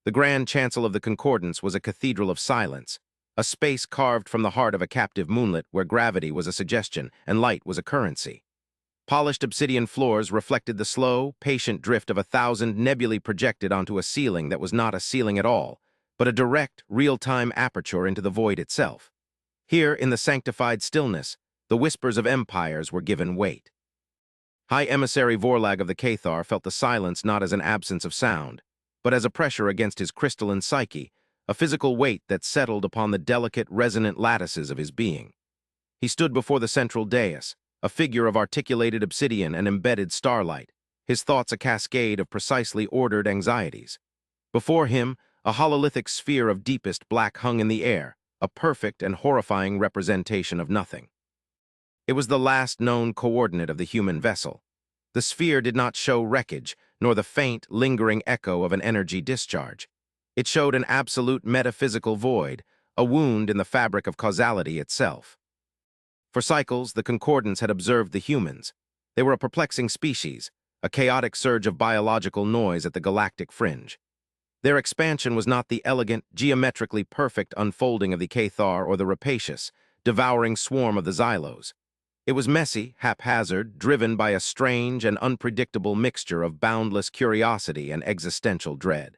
The grand chancel of the concordance was a cathedral of silence, a space carved from the heart of a captive moonlit where gravity was a suggestion and light was a currency. Polished obsidian floors reflected the slow, patient drift of 1,000 nebulae projected onto a ceiling that was not a ceiling at all, but a direct, real-time aperture into the void itself. Here, in the sanctified stillness, the whispers of empires were given weight. High Emissary Vorlag of the Cathar felt the silence not as an absence of sound, but as a pressure against his crystalline psyche, a physical weight that settled upon the delicate, resonant lattices of his being. He stood before the central dais, a figure of articulated obsidian and embedded starlight, his thoughts a cascade of precisely ordered anxieties. Before him, a hololithic sphere of deepest black hung in the air, a perfect and horrifying representation of nothing. It was the last known coordinate of the human vessel. The sphere did not show wreckage, nor the faint, lingering echo of an energy discharge. It showed an absolute metaphysical void, a wound in the fabric of causality itself. For cycles, the concordance had observed the humans. They were a perplexing species, a chaotic surge of biological noise at the galactic fringe. Their expansion was not the elegant, geometrically perfect unfolding of the Cathar or the rapacious, devouring swarm of the Xylos. It was messy, haphazard, driven by a strange and unpredictable mixture of boundless curiosity and existential dread.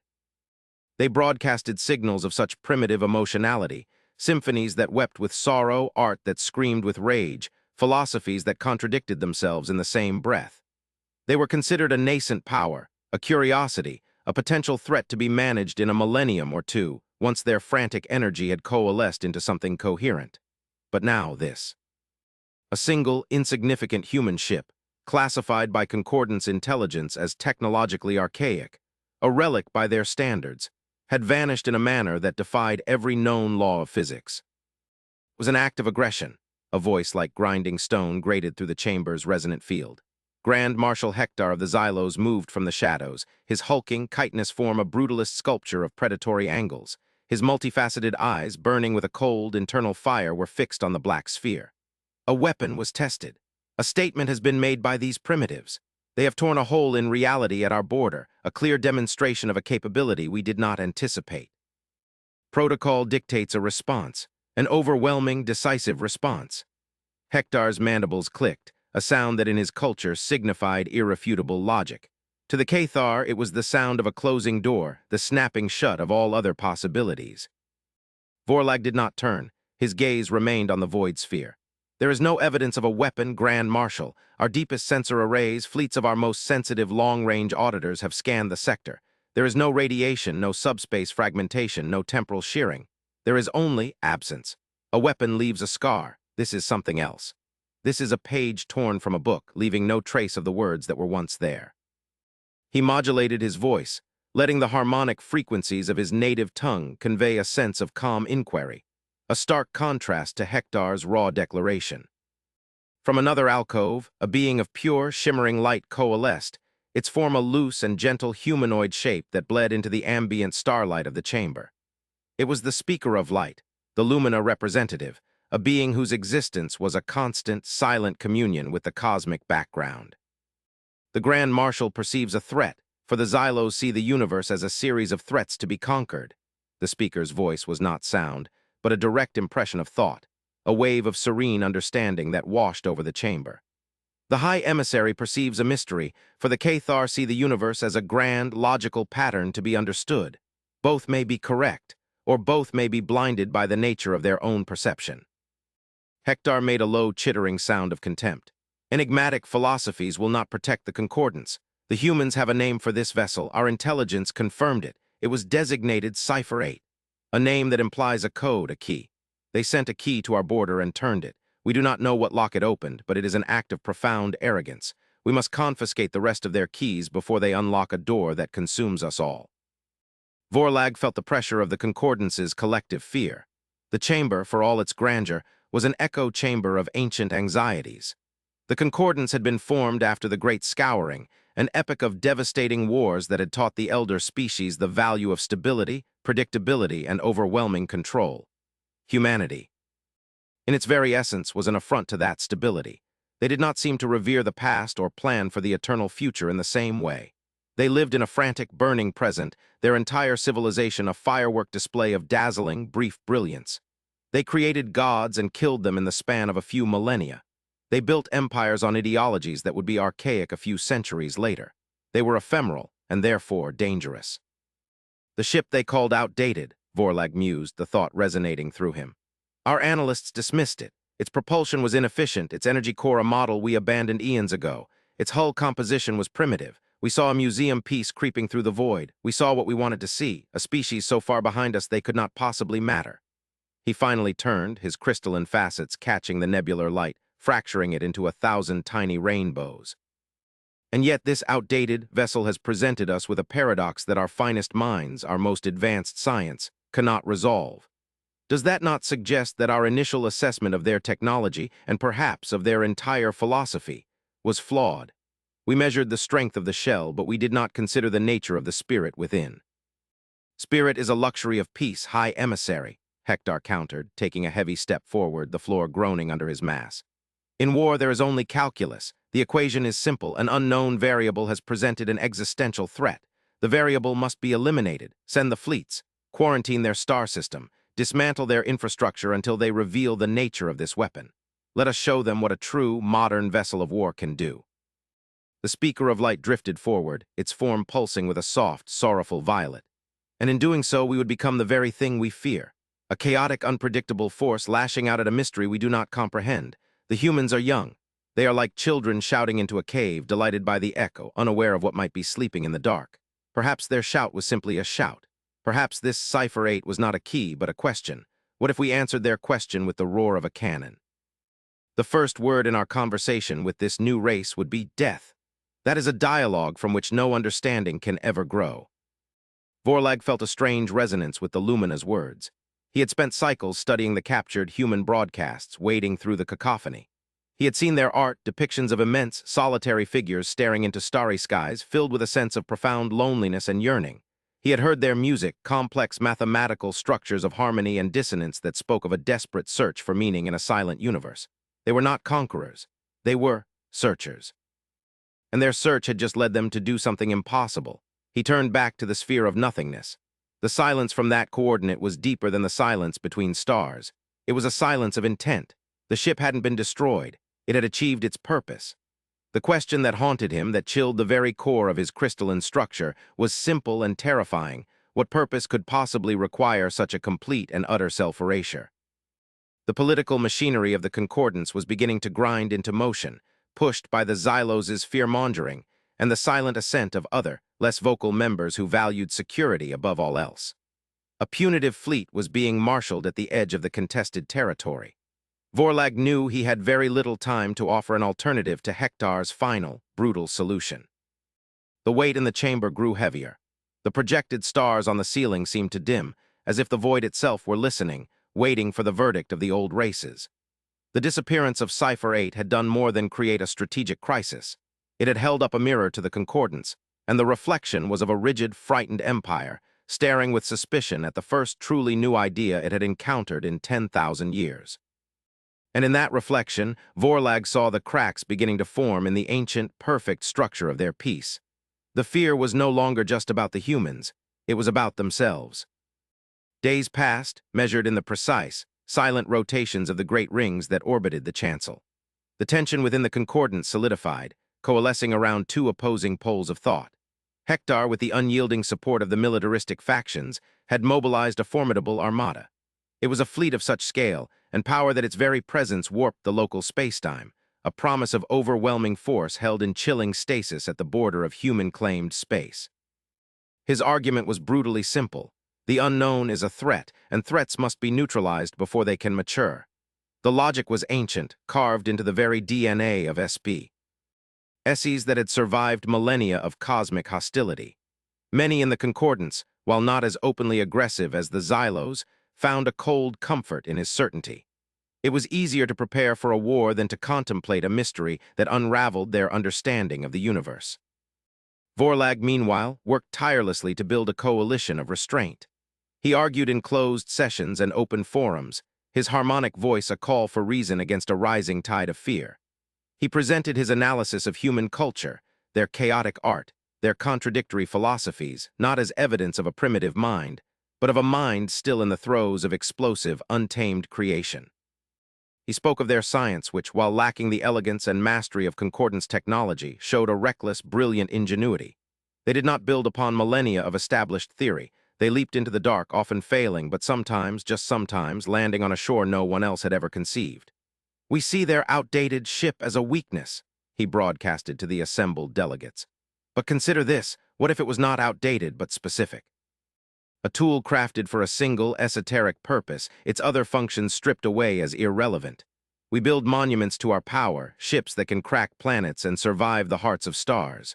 They broadcasted signals of such primitive emotionality, symphonies that wept with sorrow, art that screamed with rage, philosophies that contradicted themselves in the same breath. They were considered a nascent power, a curiosity, a potential threat to be managed in a millennium or two, once their frantic energy had coalesced into something coherent. But now this. A single, insignificant human ship, classified by Concordance intelligence as technologically archaic, a relic by their standards, had vanished in a manner that defied every known law of physics. It was an act of aggression, a voice like grinding stone grated through the chamber's resonant field. Grand Marshal Hector of the Xylos moved from the shadows, his hulking, chitinous form a brutalist sculpture of predatory angles. His multifaceted eyes, burning with a cold, internal fire, were fixed on the black sphere. A weapon was tested. A statement has been made by these primitives. They have torn a hole in reality at our border, a clear demonstration of a capability we did not anticipate. Protocol dictates a response, an overwhelming, decisive response. Hector's mandibles clicked, a sound that in his culture signified irrefutable logic. To the Cathar, it was the sound of a closing door, the snapping shut of all other possibilities. Vorlag did not turn. His gaze remained on the void sphere. There is no evidence of a weapon, Grand Marshal. Our deepest sensor arrays, fleets of our most sensitive long-range auditors have scanned the sector. There is no radiation, no subspace fragmentation, no temporal shearing. There is only absence. A weapon leaves a scar. This is something else. This is a page torn from a book, leaving no trace of the words that were once there. He modulated his voice, letting the harmonic frequencies of his native tongue convey a sense of calm inquiry, a stark contrast to Hector's raw declaration. From another alcove, a being of pure, shimmering light coalesced, its form a loose and gentle humanoid shape that bled into the ambient starlight of the chamber. It was the speaker of light, the Lumina representative, a being whose existence was a constant, silent communion with the cosmic background. The Grand Marshal perceives a threat, for the Xylos see the universe as a series of threats to be conquered. The speaker's voice was not sound, but a direct impression of thought, a wave of serene understanding that washed over the chamber. The High Emissary perceives a mystery, for the Cathar see the universe as a grand, logical pattern to be understood. Both may be correct, or both may be blinded by the nature of their own perception. Hector made a low, chittering sound of contempt. Enigmatic philosophies will not protect the concordance. The humans have a name for this vessel. Our intelligence confirmed it. It was designated Cipher-8. A name that implies a code, a key. They sent a key to our border and turned it. We do not know what lock it opened, but it is an act of profound arrogance. We must confiscate the rest of their keys before they unlock a door that consumes us all. Vorlag felt the pressure of the Concordance's collective fear. The chamber, for all its grandeur, was an echo chamber of ancient anxieties. The Concordance had been formed after the Great Scouring, an epic of devastating wars that had taught the elder species the value of stability, predictability, and overwhelming control. Humanity, in its very essence, was an affront to that stability. They did not seem to revere the past or plan for the eternal future in the same way. They lived in a frantic, burning present, their entire civilization a firework display of dazzling, brief brilliance. They created gods and killed them in the span of a few millennia. They built empires on ideologies that would be archaic a few centuries later. They were ephemeral and therefore dangerous. The ship they called outdated, Vorlag mused, the thought resonating through him. Our analysts dismissed it. Its propulsion was inefficient, its energy core a model we abandoned eons ago. Its hull composition was primitive. We saw a museum piece creeping through the void. We saw what we wanted to see, a species so far behind us they could not possibly matter. He finally turned, his crystalline facets catching the nebular light, fracturing it into 1,000 tiny rainbows. And yet this outdated vessel has presented us with a paradox that our finest minds, our most advanced science, cannot resolve. Does that not suggest that our initial assessment of their technology, and perhaps of their entire philosophy, was flawed? We measured the strength of the shell, but we did not consider the nature of the spirit within. Spirit is a luxury of peace, high emissary, Hector countered, taking a heavy step forward, the floor groaning under his mass. In war, there is only calculus. The equation is simple. An unknown variable has presented an existential threat. The variable must be eliminated. Send the fleets. Quarantine their star system. Dismantle their infrastructure until they reveal the nature of this weapon. Let us show them what a true, modern vessel of war can do. The speaker of light drifted forward, its form pulsing with a soft, sorrowful violet. And in doing so, we would become the very thing we fear. A chaotic, unpredictable force lashing out at a mystery we do not comprehend. The humans are young. They are like children shouting into a cave, delighted by the echo, unaware of what might be sleeping in the dark. Perhaps their shout was simply a shout. Perhaps this Cipher-8 was not a key, but a question. What if we answered their question with the roar of a cannon? The first word in our conversation with this new race would be death. That is a dialogue from which no understanding can ever grow. Vorlag felt a strange resonance with the Lumina's words. He had spent cycles studying the captured human broadcasts, wading through the cacophony. He had seen their art, depictions of immense, solitary figures staring into starry skies, filled with a sense of profound loneliness and yearning. He had heard their music, complex mathematical structures of harmony and dissonance that spoke of a desperate search for meaning in a silent universe. They were not conquerors. They were searchers. And their search had just led them to do something impossible. He turned back to the sphere of nothingness. The silence from that coordinate was deeper than the silence between stars. It was a silence of intent. The ship hadn't been destroyed. It had achieved its purpose. The question that haunted him, that chilled the very core of his crystalline structure, was simple and terrifying. What purpose could possibly require such a complete and utter self-erasure? The political machinery of the Concordance was beginning to grind into motion, pushed by the Xyloses' fear-mongering and the silent assent of other, less vocal members who valued security above all else. A punitive fleet was being marshaled at the edge of the contested territory. Vorlag knew he had very little time to offer an alternative to Hector's final, brutal solution. The weight in the chamber grew heavier. The projected stars on the ceiling seemed to dim, as if the void itself were listening, waiting for the verdict of the old races. The disappearance of Cipher-8 had done more than create a strategic crisis. It had held up a mirror to the Concordance, and the reflection was of a rigid, frightened empire, staring with suspicion at the first truly new idea it had encountered in 10,000 years. And in that reflection, Vorlag saw the cracks beginning to form in the ancient, perfect structure of their peace. The fear was no longer just about the humans, it was about themselves. Days passed, measured in the precise, silent rotations of the great rings that orbited the chancel. The tension within the Concordance solidified, coalescing around two opposing poles of thought. Hector, with the unyielding support of the militaristic factions, had mobilized a formidable armada. It was a fleet of such scale and power that its very presence warped the local spacetime, a promise of overwhelming force held in chilling stasis at the border of human-claimed space. His argument was brutally simple. The unknown is a threat, and threats must be neutralized before they can mature. The logic was ancient, carved into the very DNA of SP. SEs that had survived millennia of cosmic hostility. Many in the Concordance, while not as openly aggressive as the Xylos, found a cold comfort in his certainty. It was easier to prepare for a war than to contemplate a mystery that unraveled their understanding of the universe. Vorlag, meanwhile, worked tirelessly to build a coalition of restraint. He argued in closed sessions and open forums, his harmonic voice a call for reason against a rising tide of fear. He presented his analysis of human culture, their chaotic art, their contradictory philosophies, not as evidence of a primitive mind, but of a mind still in the throes of explosive, untamed creation. He spoke of their science, which, while lacking the elegance and mastery of concordance technology, showed a reckless, brilliant ingenuity. They did not build upon millennia of established theory. They leaped into the dark, often failing, but sometimes, just sometimes, landing on a shore no one else had ever conceived. "We see their outdated ship as a weakness," he broadcasted to the assembled delegates. "But consider this, what if it was not outdated but specific? A tool crafted for a single, esoteric purpose, its other functions stripped away as irrelevant. We build monuments to our power, ships that can crack planets and survive the hearts of stars.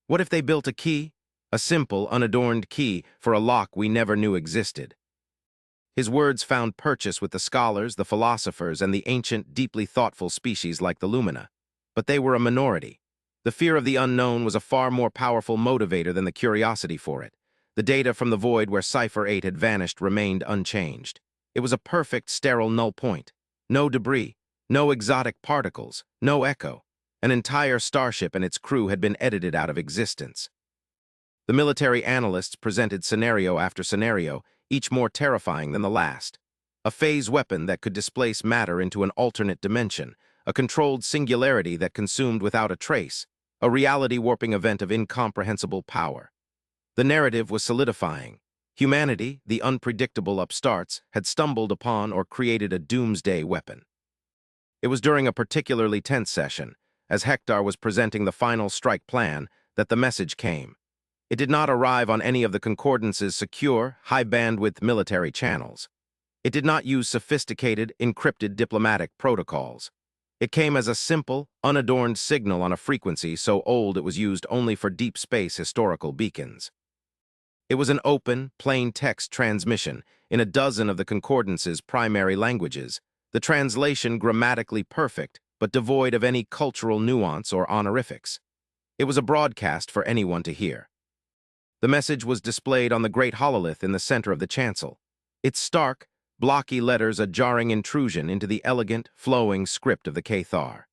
What if they built a key? A simple, unadorned key for a lock we never knew existed." His words found purchase with the scholars, the philosophers, and the ancient, deeply thoughtful species like the Lumina. But they were a minority. The fear of the unknown was a far more powerful motivator than the curiosity for it. The data from the void where Cipher-8 had vanished remained unchanged. It was a perfect, sterile null point. No debris, no exotic particles, no echo. An entire starship and its crew had been edited out of existence. The military analysts presented scenario after scenario, each more terrifying than the last. A phase weapon that could displace matter into an alternate dimension, a controlled singularity that consumed without a trace, a reality-warping event of incomprehensible power. The narrative was solidifying. Humanity, the unpredictable upstarts, had stumbled upon or created a doomsday weapon. It was during a particularly tense session, as Hector was presenting the final strike plan, that the message came. It did not arrive on any of the Concordance's secure, high-bandwidth military channels. It did not use sophisticated, encrypted diplomatic protocols. It came as a simple, unadorned signal on a frequency so old it was used only for deep space historical beacons. It was an open, plain text transmission in a dozen of the Concordance's primary languages, the translation grammatically perfect, but devoid of any cultural nuance or honorifics. It was a broadcast for anyone to hear. The message was displayed on the great hololith in the center of the chancel. Its stark, blocky letters a jarring intrusion into the elegant, flowing script of the Cathar.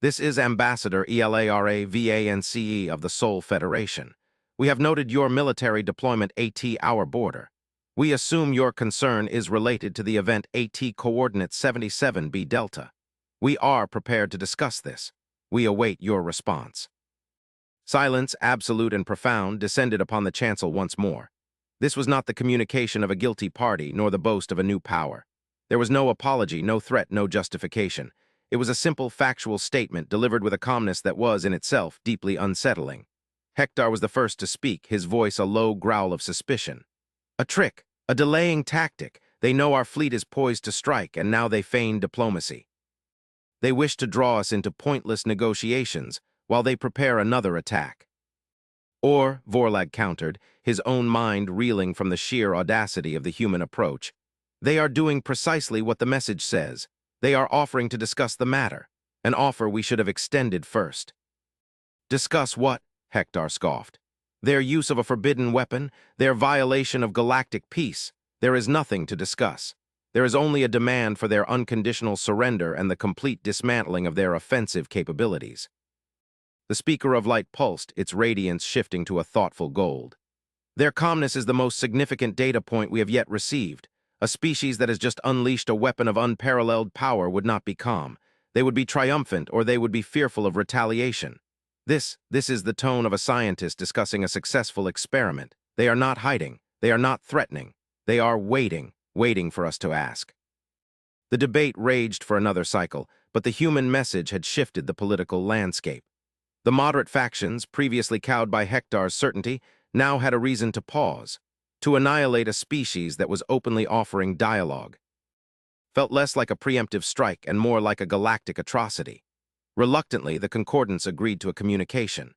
"This is Ambassador ELARAVANCE of the Sol Federation. We have noted your military deployment AT our border. We assume your concern is related to the event AT coordinate 77B Delta. We are prepared to discuss this. We await your response." Silence, absolute and profound, descended upon the chancel once more. This was not the communication of a guilty party, nor the boast of a new power. There was no apology, no threat, no justification. It was a simple, factual statement delivered with a calmness that was, in itself, deeply unsettling. Hector was the first to speak, his voice a low growl of suspicion. "A trick, a delaying tactic. They know our fleet is poised to strike, and now they feign diplomacy. They wish to draw us into pointless negotiations, while they prepare another attack." Or, Vorlag countered, his own mind reeling from the sheer audacity of the human approach, "They are doing precisely what the message says. They are offering to discuss the matter, an offer we should have extended first." "Discuss what?" Hector scoffed. "Their use of a forbidden weapon, their violation of galactic peace. There is nothing to discuss. There is only a demand for their unconditional surrender and the complete dismantling of their offensive capabilities." The speaker of light pulsed, its radiance shifting to a thoughtful gold. "Their calmness is the most significant data point we have yet received. A species that has just unleashed a weapon of unparalleled power would not be calm. They would be triumphant, or they would be fearful of retaliation. This is the tone of a scientist discussing a successful experiment. They are not hiding. They are not threatening. They are waiting for us to ask." The debate raged for another cycle, but the human message had shifted the political landscape. The moderate factions, previously cowed by Hector's certainty, now had a reason to pause, to annihilate a species that was openly offering dialogue. Felt less like a preemptive strike and more like a galactic atrocity. Reluctantly, the Concordance agreed to a communication.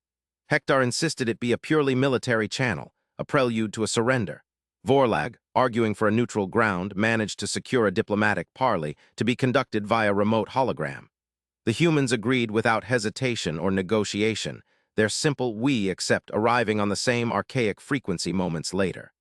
Hector insisted it be a purely military channel, a prelude to a surrender. Vorlag, arguing for a neutral ground, managed to secure a diplomatic parley to be conducted via remote hologram. The humans agreed without hesitation or negotiation, their simple "we accept" arriving on the same archaic frequency moments later.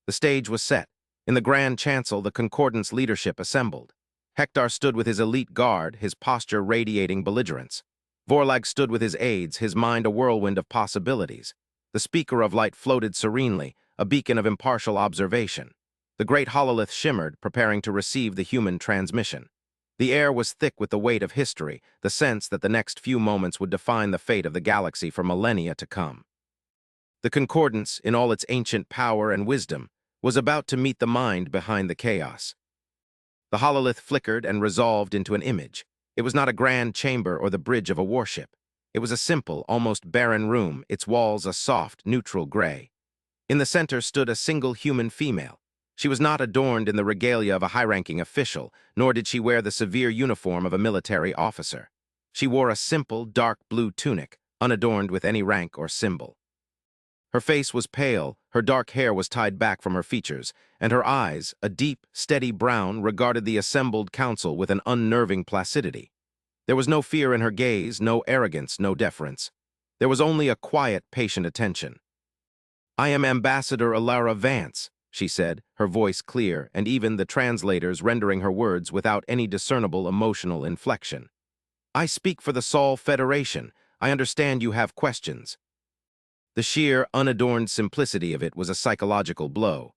The stage was set. In the grand chancel, the Concordance leadership assembled. Hector stood with his elite guard, his posture radiating belligerence. Vorlag stood with his aides, his mind a whirlwind of possibilities. The speaker of light floated serenely, a beacon of impartial observation. The great hololith shimmered, preparing to receive the human transmission. The air was thick with the weight of history, the sense that the next few moments would define the fate of the galaxy for millennia to come. The concordance, in all its ancient power and wisdom, was about to meet the mind behind the chaos. The hololith flickered and resolved into an image. It was not a grand chamber or the bridge of a warship. It was a simple, almost barren room, its walls a soft, neutral gray. In the center stood a single human female. She was not adorned in the regalia of a high-ranking official, nor did she wear the severe uniform of a military officer. She wore a simple, dark blue tunic, unadorned with any rank or symbol. Her face was pale, her dark hair was tied back from her features, and her eyes, a deep, steady brown, regarded the assembled council with an unnerving placidity. There was no fear in her gaze, no arrogance, no deference. There was only a quiet, patient attention. "I am Ambassador Alara Vance," she said, her voice clear, and even the translators rendering her words without any discernible emotional inflection. "I speak for the Sol Federation. I understand you have questions." The sheer, unadorned simplicity of it was a psychological blow.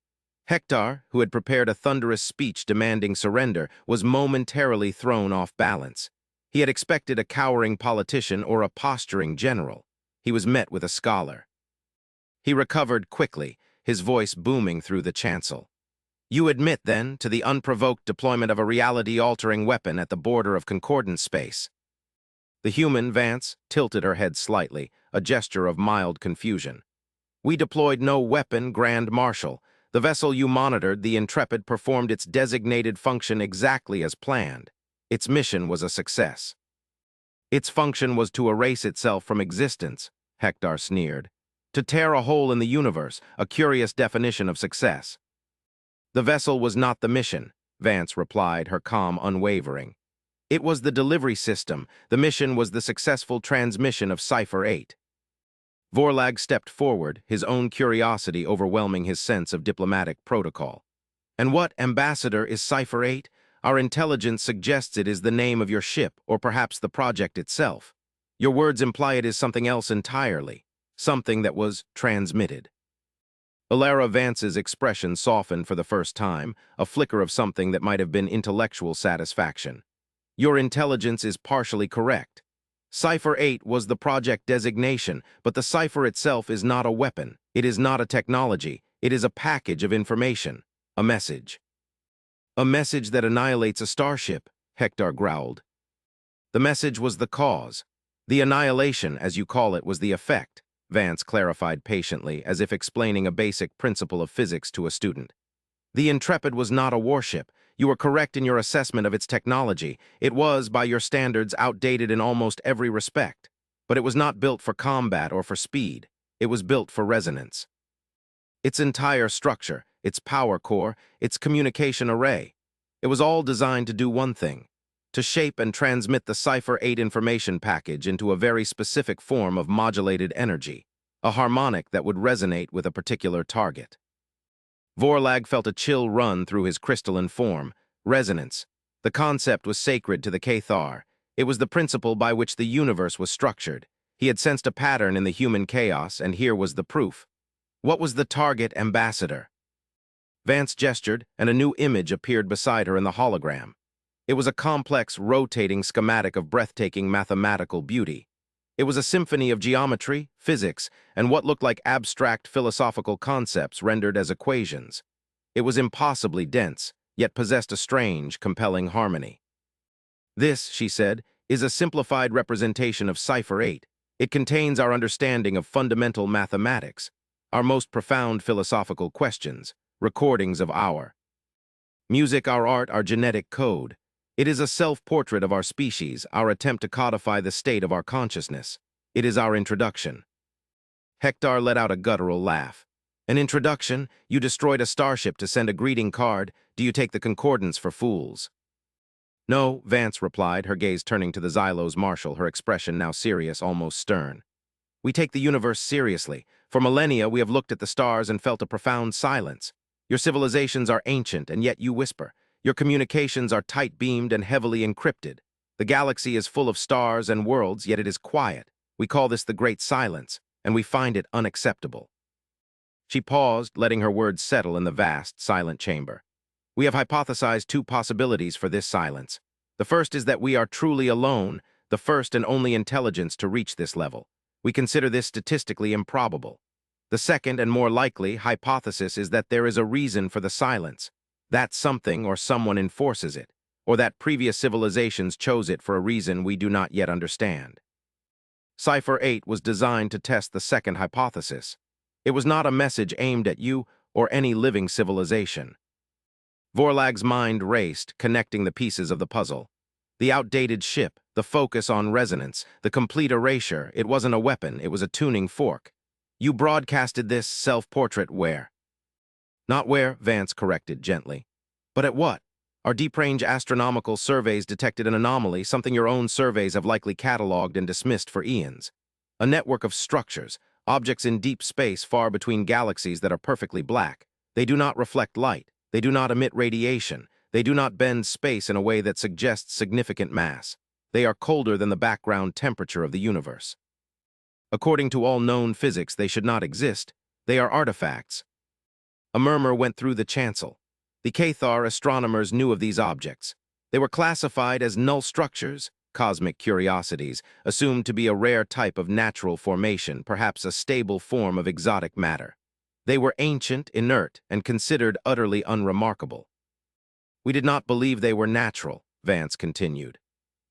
Hector, who had prepared a thunderous speech demanding surrender, was momentarily thrown off balance. He had expected a cowering politician or a posturing general. He was met with a scholar. He recovered quickly, his voice booming through the chancel. "You admit, then, to the unprovoked deployment of a reality-altering weapon at the border of concordance space?" The human, Vance, tilted her head slightly, a gesture of mild confusion. "We deployed no weapon, Grand Marshal. The vessel you monitored, the Intrepid, performed its designated function exactly as planned. Its mission was a success." "Its function was to erase itself from existence," Hector sneered. "To tear a hole in the universe, a curious definition of success." "The vessel was not the mission," Vance replied, her calm unwavering. "It was the delivery system. The mission was the successful transmission of Cipher-8. Vorlag stepped forward, his own curiosity overwhelming his sense of diplomatic protocol. "And what, Ambassador, is Cipher-8? Our intelligence suggests it is the name of your ship, or perhaps the project itself. Your words imply it is something else entirely, something that was transmitted." Alara Vance's expression softened for the first time, a flicker of something that might have been intellectual satisfaction. "Your intelligence is partially correct. Cipher-8 was the project designation, but the cipher itself is not a weapon. It is not a technology. It is a package of information, a message." "A message that annihilates a starship," Hector growled. "The message was the cause. The annihilation, as you call it, was the effect," Vance clarified patiently, as if explaining a basic principle of physics to a student. "The Intrepid was not a warship. You were correct in your assessment of its technology. It was, by your standards, outdated in almost every respect. But it was not built for combat or for speed. It was built for resonance. Its entire structure, its power core, its communication array, it was all designed to do one thing: to shape and transmit the Cipher-8 information package into a very specific form of modulated energy, a harmonic that would resonate with a particular target." Vorlag felt a chill run through his crystalline form. Resonance. The concept was sacred to the Cathar. It was the principle by which the universe was structured. He had sensed a pattern in the human chaos, and here was the proof. What was the target, Ambassador? Vance gestured, and a new image appeared beside her in the hologram. It was a complex, rotating schematic of breathtaking mathematical beauty. It was a symphony of geometry, physics, and what looked like abstract philosophical concepts rendered as equations. It was impossibly dense, yet possessed a strange, compelling harmony. "This," she said, "is a simplified representation of Cipher-8. It contains our understanding of fundamental mathematics, our most profound philosophical questions, recordings of our music, our art, our genetic code. It is a self-portrait of our species, our attempt to codify the state of our consciousness. It is our introduction." Hector let out a guttural laugh. "An introduction? You destroyed a starship to send a greeting card. Do you take the concordance for fools?" "No," Vance replied, her gaze turning to the Xylo's marshal, her expression now serious, almost stern. "We take the universe seriously. For millennia, we have looked at the stars and felt a profound silence. Your civilizations are ancient, and yet you whisper. Your communications are tight-beamed and heavily encrypted. The galaxy is full of stars and worlds, yet it is quiet. We call this the Great Silence, and we find it unacceptable." She paused, letting her words settle in the vast, silent chamber. "We have hypothesized two possibilities for this silence. The first is that we are truly alone, the first and only intelligence to reach this level. We consider this statistically improbable. The second and more likely hypothesis is that there is a reason for the silence, that something or someone enforces it, or that previous civilizations chose it for a reason we do not yet understand." Cipher-8 was designed to test the second hypothesis. It was not a message aimed at you or any living civilization. Vorlag's mind raced, connecting the pieces of the puzzle. The outdated ship, the focus on resonance, the complete erasure. It wasn't a weapon, it was a tuning fork. "You broadcasted this self-portrait where?" "Not where," Vance corrected gently. "But at what? Our deep-range astronomical surveys detected an anomaly, something your own surveys have likely cataloged and dismissed for eons. A network of structures, objects in deep space far between galaxies that are perfectly black. They do not reflect light. They do not emit radiation. They do not bend space in a way that suggests significant mass. They are colder than the background temperature of the universe. According to all known physics, they should not exist. They are artifacts." A murmur went through the chancel. The Cathar astronomers knew of these objects. They were classified as null structures, cosmic curiosities, assumed to be a rare type of natural formation, perhaps a stable form of exotic matter. They were ancient, inert, and considered utterly unremarkable. "We did not believe they were natural," Vance continued.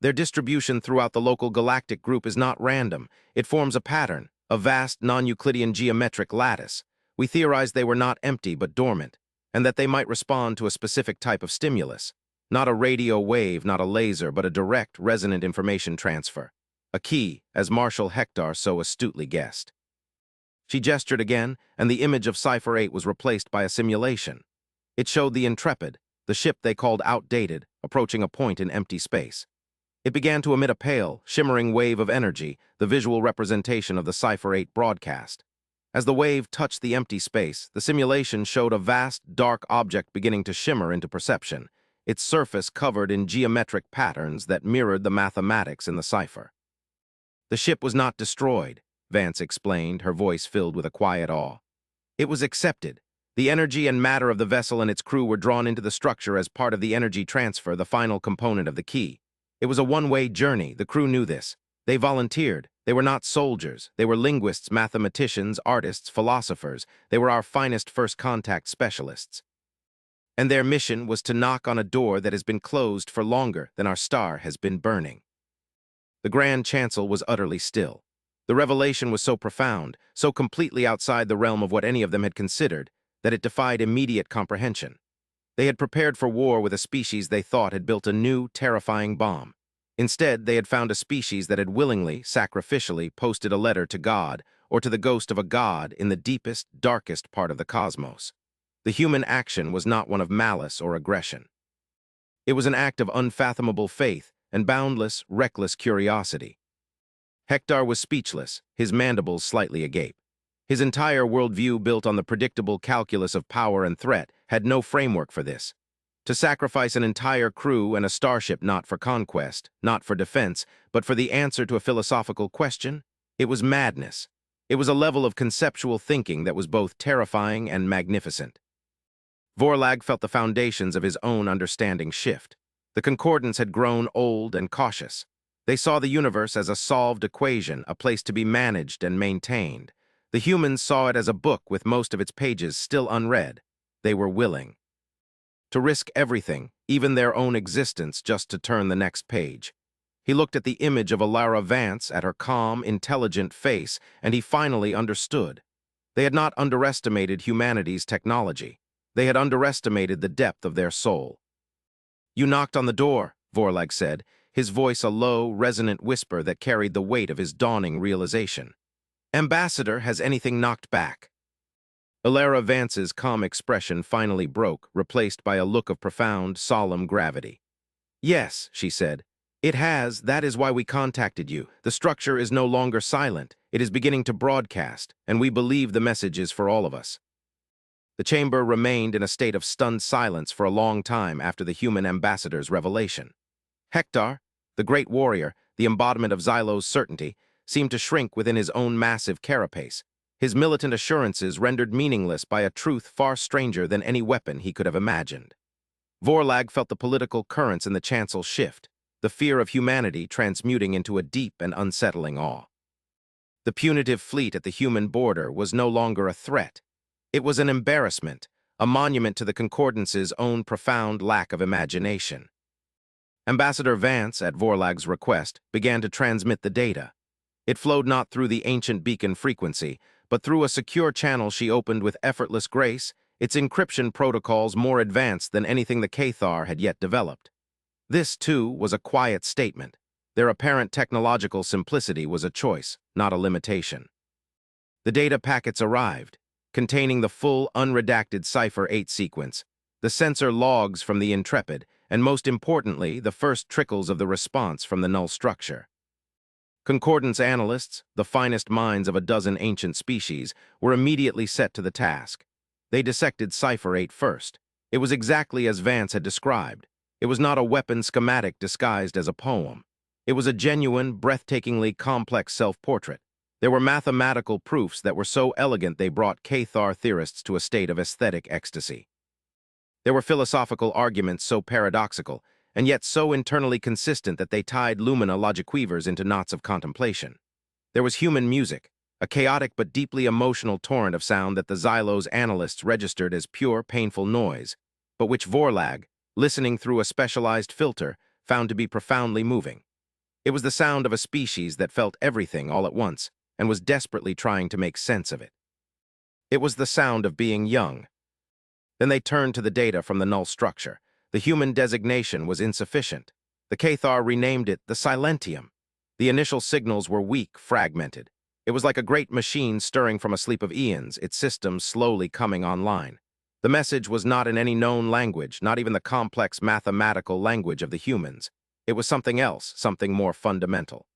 "Their distribution throughout the local galactic group is not random. It forms a pattern, a vast non-Euclidean geometric lattice. We theorized they were not empty but dormant, and that they might respond to a specific type of stimulus. Not a radio wave, not a laser, but a direct, resonant information transfer. A key, as Marshal Hector so astutely guessed." She gestured again, and the image of Cipher-8 was replaced by a simulation. It showed the Intrepid, the ship they called outdated, approaching a point in empty space. It began to emit a pale, shimmering wave of energy, the visual representation of the Cipher-8 broadcast. As the wave touched the empty space, the simulation showed a vast, dark object beginning to shimmer into perception, its surface covered in geometric patterns that mirrored the mathematics in the cipher. "The ship was not destroyed," Vance explained, her voice filled with a quiet awe. "It was accepted. The energy and matter of the vessel and its crew were drawn into the structure as part of the energy transfer, the final component of the key. It was a one-way journey. The crew knew this. They volunteered. They were not soldiers. They were linguists, mathematicians, artists, philosophers. They were our finest first contact specialists. And their mission was to knock on a door that has been closed for longer than our star has been burning." The Grand Chancel was utterly still. The revelation was so profound, so completely outside the realm of what any of them had considered, that it defied immediate comprehension. They had prepared for war with a species they thought had built a new, terrifying bomb. Instead, they had found a species that had willingly, sacrificially posted a letter to God, or to the ghost of a god in the deepest, darkest part of the cosmos. The human action was not one of malice or aggression. It was an act of unfathomable faith and boundless, reckless curiosity. Hector was speechless, his mandibles slightly agape. His entire worldview, built on the predictable calculus of power and threat, had no framework for this. To sacrifice an entire crew and a starship not for conquest, not for defense, but for the answer to a philosophical question? It was madness. It was a level of conceptual thinking that was both terrifying and magnificent. Vorlag felt the foundations of his own understanding shift. The concordance had grown old and cautious. They saw the universe as a solved equation, a place to be managed and maintained. The humans saw it as a book with most of its pages still unread. They were willing to risk everything, even their own existence, just to turn the next page. He looked at the image of Alara Vance, at her calm, intelligent face, and he finally understood. They had not underestimated humanity's technology. They had underestimated the depth of their soul. "You knocked on the door," Vorlag said, his voice a low, resonant whisper that carried the weight of his dawning realization. "Ambassador, has anything knocked back?" Alara Vance's calm expression finally broke, replaced by a look of profound, solemn gravity. "Yes," she said. "It has. That is why we contacted you. The structure is no longer silent. It is beginning to broadcast, and we believe the message is for all of us." The chamber remained in a state of stunned silence for a long time after the human ambassador's revelation. "Hector," The great warrior, the embodiment of Xylo's certainty, seemed to shrink within his own massive carapace, his militant assurances rendered meaningless by a truth far stranger than any weapon he could have imagined. Vorlag felt the political currents in the chancel shift, the fear of humanity transmuting into a deep and unsettling awe. The punitive fleet at the human border was no longer a threat. It was an embarrassment, a monument to the Concordance's own profound lack of imagination. Ambassador Vance, at Vorlag's request, began to transmit the data. It flowed not through the ancient beacon frequency, but through a secure channel she opened with effortless grace, its encryption protocols more advanced than anything the Cathar had yet developed. This, too, was a quiet statement. Their apparent technological simplicity was a choice, not a limitation. The data packets arrived, containing the full, unredacted Cipher-8 sequence, the sensor logs from the Intrepid, and most importantly, the first trickles of the response from the null structure. Concordance analysts, the finest minds of a dozen ancient species, were immediately set to the task. They dissected Cipher-8 first. It was exactly as Vance had described. It was not a weapon schematic disguised as a poem. It was a genuine, breathtakingly complex self-portrait. There were mathematical proofs that were so elegant they brought Cathar theorists to a state of aesthetic ecstasy. There were philosophical arguments so paradoxical, and yet so internally consistent that they tied Lumina logic-weavers into knots of contemplation. There was human music, a chaotic but deeply emotional torrent of sound that the Xylo's analysts registered as pure, painful noise, but which Vorlag, listening through a specialized filter, found to be profoundly moving. It was the sound of a species that felt everything all at once and was desperately trying to make sense of it. It was the sound of being young. Then they turned to the data from the null structure. The human designation was insufficient. The Cathar renamed it the Silentium. The initial signals were weak, fragmented. It was like a great machine stirring from a sleep of eons, its systems slowly coming online. The message was not in any known language, not even the complex mathematical language of the humans. It was something else, something more fundamental.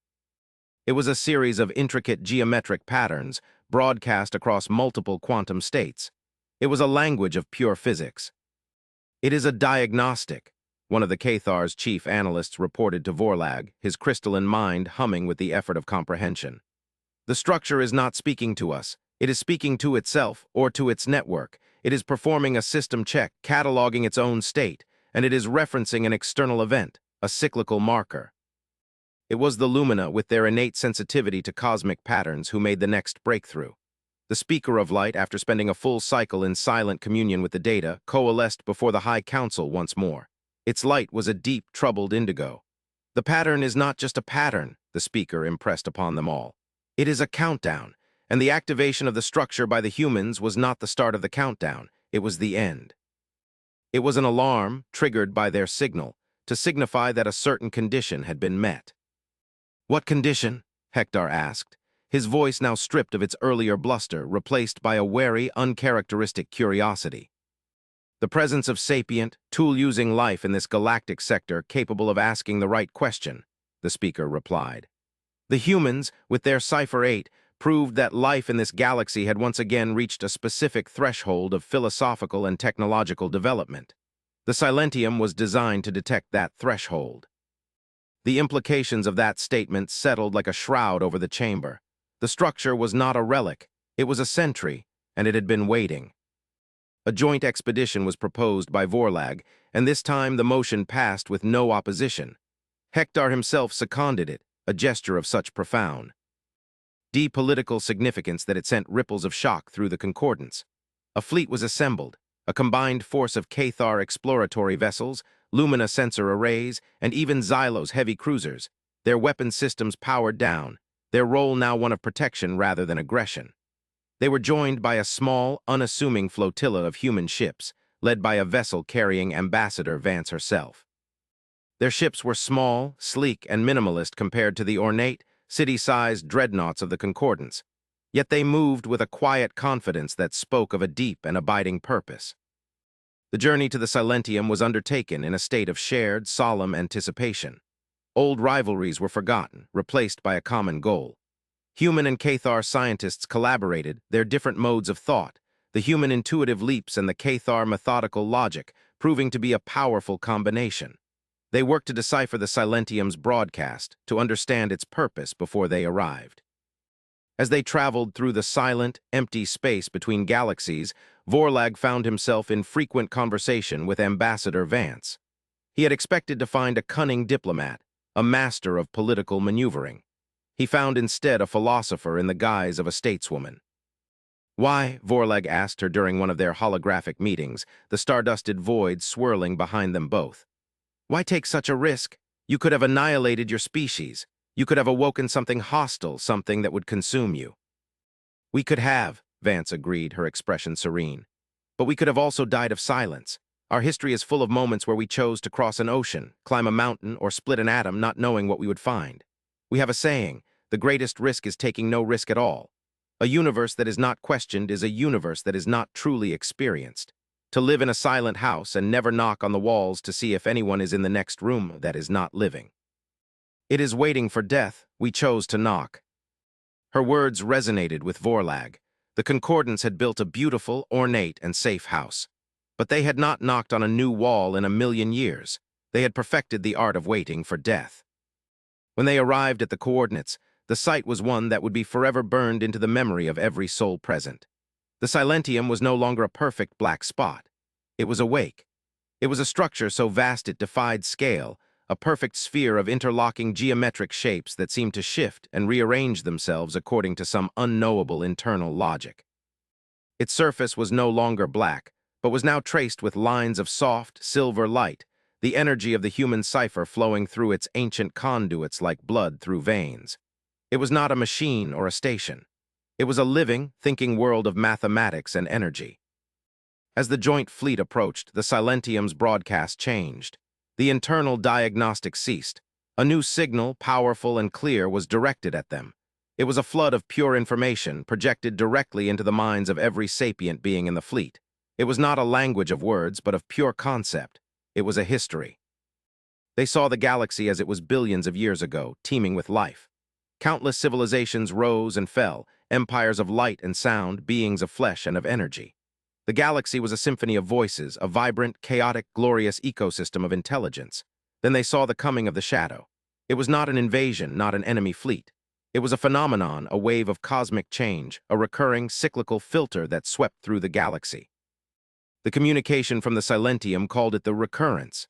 It was a series of intricate geometric patterns broadcast across multiple quantum states. It was a language of pure physics. "It is a diagnostic," one of the Cathar's chief analysts reported to Vorlag, his crystalline mind humming with the effort of comprehension. "The structure is not speaking to us. It is speaking to itself or to its network. It is performing a system check, cataloging its own state, and it is referencing an external event, a cyclical marker." It was the Lumina, with their innate sensitivity to cosmic patterns, who made the next breakthrough. The Speaker of Light, after spending a full cycle in silent communion with the data, coalesced before the High Council once more. Its light was a deep, troubled indigo. "The pattern is not just a pattern," the Speaker impressed upon them all. "It is a countdown, and the activation of the structure by the humans was not the start of the countdown, it was the end." It was an alarm, triggered by their signal, to signify that a certain condition had been met. "What condition?" Hector asked, his voice now stripped of its earlier bluster, replaced by a wary, uncharacteristic curiosity. "The presence of sapient, tool-using life in this galactic sector capable of asking the right question," the Speaker replied. "The humans, with their Cipher-8, proved that life in this galaxy had once again reached a specific threshold of philosophical and technological development. The Silentium was designed to detect that threshold." The implications of that statement settled like a shroud over the chamber. The structure was not a relic, it was a sentry, and it had been waiting. A joint expedition was proposed by Vorlag, and this time the motion passed with no opposition. Hector himself seconded it, a gesture of such profound political significance that it sent ripples of shock through the Concordance. A fleet was assembled, a combined force of Cathar exploratory vessels, Lumina sensor arrays, and even Xylo's heavy cruisers, their weapon systems powered down, their role now one of protection rather than aggression. They were joined by a small, unassuming flotilla of human ships, led by a vessel carrying Ambassador Vance herself. Their ships were small, sleek, and minimalist compared to the ornate, city-sized dreadnoughts of the Concordance, yet they moved with a quiet confidence that spoke of a deep and abiding purpose. The journey to the Silentium was undertaken in a state of shared, solemn anticipation. Old rivalries were forgotten, replaced by a common goal. Human and Cathar scientists collaborated, their different modes of thought, the human intuitive leaps and the Cathar methodical logic, proving to be a powerful combination. They worked to decipher the Silentium's broadcast, to understand its purpose before they arrived. As they traveled through the silent, empty space between galaxies, Vorlag found himself in frequent conversation with Ambassador Vance. He had expected to find a cunning diplomat, a master of political maneuvering. He found instead a philosopher in the guise of a stateswoman. Why, Vorlag asked her during one of their holographic meetings, the stardusted void swirling behind them both. Why take such a risk? You could have annihilated your species. You could have awoken something hostile, something that would consume you. We could have, Vance agreed, her expression serene. But we could have also died of silence. Our history is full of moments where we chose to cross an ocean, climb a mountain, or split an atom not knowing what we would find. We have a saying, the greatest risk is taking no risk at all. A universe that is not questioned is a universe that is not truly experienced. To live in a silent house and never knock on the walls to see if anyone is in the next room that is not living. It is waiting for death, we chose to knock. Her words resonated with Vorlag. The Concordants had built a beautiful, ornate, and safe house. But they had not knocked on a new wall in a million years. They had perfected the art of waiting for death. When they arrived at the coordinates, the site was one that would be forever burned into the memory of every soul present. The Silentium was no longer a perfect black spot. It was awake. It was a structure so vast it defied scale, a perfect sphere of interlocking geometric shapes that seemed to shift and rearrange themselves according to some unknowable internal logic. Its surface was no longer black, but was now traced with lines of soft, silver light, the energy of the human cipher flowing through its ancient conduits like blood through veins. It was not a machine or a station. It was a living, thinking world of mathematics and energy. As the joint fleet approached, the Silentium's broadcast changed. The internal diagnostic ceased. A new signal, powerful and clear, was directed at them. It was a flood of pure information projected directly into the minds of every sapient being in the fleet. It was not a language of words, but of pure concept. It was a history. They saw the galaxy as it was billions of years ago, teeming with life. Countless civilizations rose and fell, empires of light and sound, beings of flesh and of energy. The galaxy was a symphony of voices, a vibrant, chaotic, glorious ecosystem of intelligence. Then they saw the coming of the shadow. It was not an invasion, not an enemy fleet. It was a phenomenon, a wave of cosmic change, a recurring, cyclical filter that swept through the galaxy. The communication from the Silentium called it the recurrence.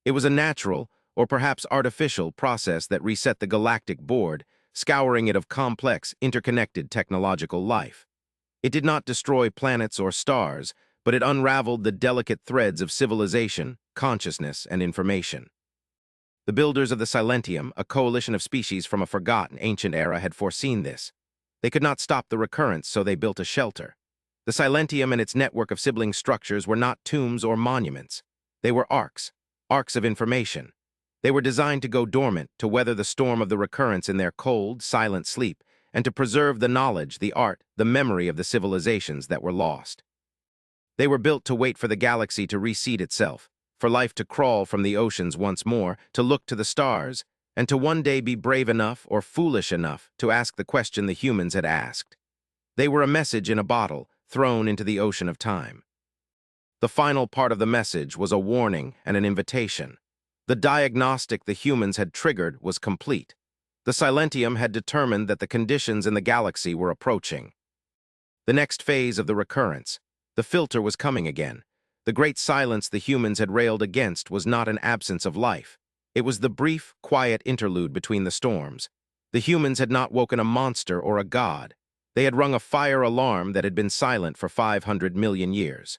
It was a natural, or perhaps artificial, process that reset the galactic board, scouring it of complex, interconnected technological life. It did not destroy planets or stars, but it unraveled the delicate threads of civilization, consciousness, and information. The builders of the Silentium, a coalition of species from a forgotten ancient era, had foreseen this. They could not stop the recurrence, so they built a shelter. The Silentium and its network of sibling structures were not tombs or monuments. They were arcs of information. They were designed to go dormant, to weather the storm of the recurrence in their cold, silent sleep, and to preserve the knowledge, the art, the memory of the civilizations that were lost. They were built to wait for the galaxy to reseed itself, for life to crawl from the oceans once more, to look to the stars, and to one day be brave enough or foolish enough to ask the question the humans had asked. They were a message in a bottle, thrown into the ocean of time. The final part of the message was a warning and an invitation. The diagnostic the humans had triggered was complete. The Silentium had determined that the conditions in the galaxy were approaching. The next phase of the recurrence, the filter, was coming again. The great silence the humans had railed against was not an absence of life. It was the brief, quiet interlude between the storms. The humans had not woken a monster or a god. They had rung a fire alarm that had been silent for 500 million years.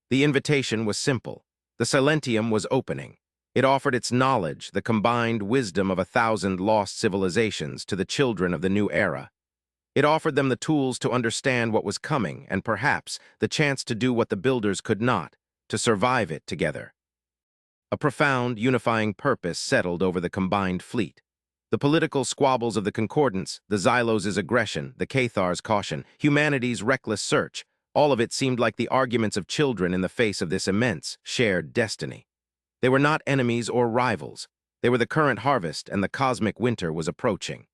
The invitation was simple. The Silentium was opening. It offered its knowledge, the combined wisdom of 1,000 lost civilizations, to the children of the new era. It offered them the tools to understand what was coming and perhaps the chance to do what the builders could not, to survive it together. A profound, unifying purpose settled over the combined fleet. The political squabbles of the Concordants, the Xylos' aggression, the Cathars' caution, humanity's reckless search, all of it seemed like the arguments of children in the face of this immense, shared destiny. They were not enemies or rivals. They were the current harvest, and the cosmic winter was approaching.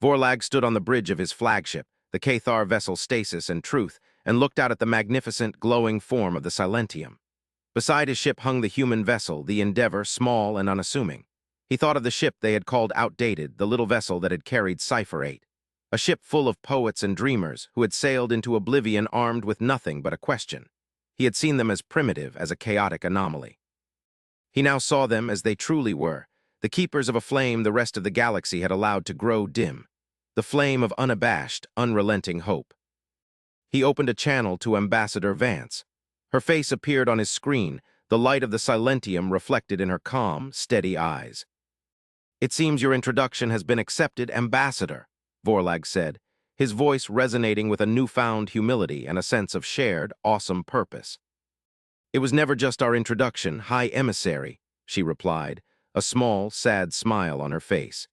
Vorlag stood on the bridge of his flagship, the Cathar vessel Stasis and Truth, and looked out at the magnificent, glowing form of the Silentium. Beside his ship hung the human vessel, the Endeavor, small and unassuming. He thought of the ship they had called outdated, the little vessel that had carried Cipher-8. A ship full of poets and dreamers who had sailed into oblivion armed with nothing but a question. He had seen them as primitive, as a chaotic anomaly. He now saw them as they truly were, the keepers of a flame the rest of the galaxy had allowed to grow dim, the flame of unabashed, unrelenting hope. He opened a channel to Ambassador Vance. Her face appeared on his screen, the light of the silentium reflected in her calm, steady eyes. "It seems your introduction has been accepted, Ambassador," Vorlag said, his voice resonating with a newfound humility and a sense of shared, awesome purpose. "It was never just our introduction, High Emissary," she replied, a small, sad smile on her face.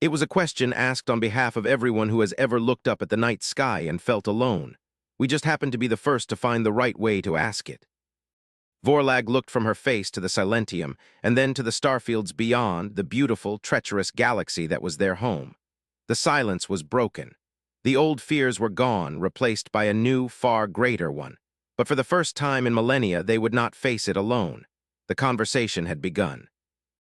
"It was a question asked on behalf of everyone who has ever looked up at the night sky and felt alone. We just happened to be the first to find the right way to ask it." Vorlag looked from her face to the silentium, and then to the starfields beyond, the beautiful, treacherous galaxy that was their home. The silence was broken. The old fears were gone, replaced by a new, far greater one. But for the first time in millennia, they would not face it alone. The conversation had begun.